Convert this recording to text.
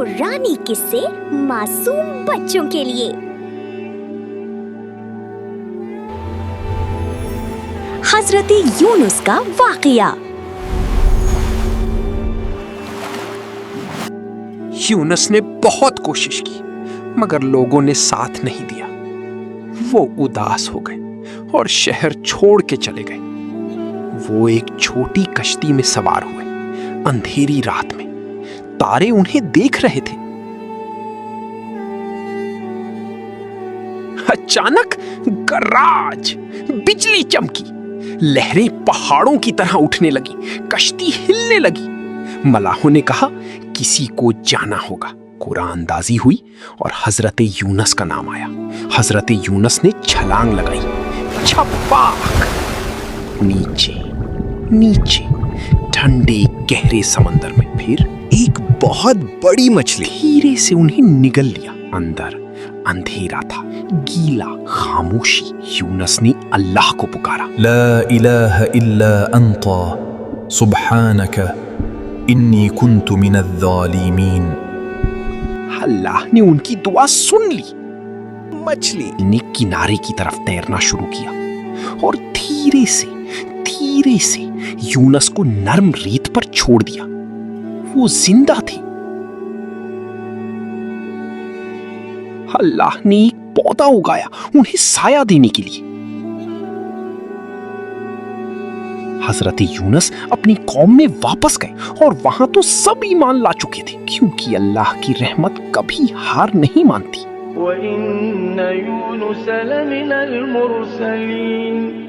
قرآنی قصے معصوم بچوں کے لیے۔ حضرت یونس کا واقعہ۔ یونس نے بہت کوشش کی مگر لوگوں نے ساتھ نہیں دیا۔ وہ اداس ہو گئے اور شہر چھوڑ کے چلے گئے۔ وہ ایک چھوٹی کشتی میں سوار ہوئے۔ اندھیری رات میں تارے انہیں دیکھ رہے تھے۔ اچانک گراج، بجلی چمکی، لہریں پہاڑوں کی طرح اٹھنے لگی، کشتی ہلنے لگی۔ ملاحوں نے کہا کسی کو جانا ہوگا۔ قرآن اندازی ہوئی اور حضرت یونس کا نام آیا۔ حضرت یونس نے چھلانگ لگائی، چھپاک نیچے نیچے ٹھنڈے گہرے سمندر میں۔ پھر ایک بہت بڑی مچھلی دھیرے سے انہیں نگل لیا۔ اندر اندھیرا تھا، گیلا، خاموشی۔ یونس نے اللہ کو پکارا، لا الہ الا انت سبحانک انی کنت من الظالمین۔ اللہ نے ان کی دعا سن لی۔ مچھلی نے کنارے کی طرف تیرنا شروع کیا اور دھیرے سے یونس کو نرم ریت پر چھوڑ دیا۔ وہ زندہ تھے۔ اللہ نے ایک پودا اگایا انہیں سایہ دینے کے لیے۔ حضرت یونس اپنی قوم میں واپس گئے اور وہاں تو سب ایمان لا چکے تھے، کیونکہ اللہ کی رحمت کبھی ہار نہیں مانتی۔ وَإِنَّ يُونُسَ لَمِنَ الْمُرْسَلِينَ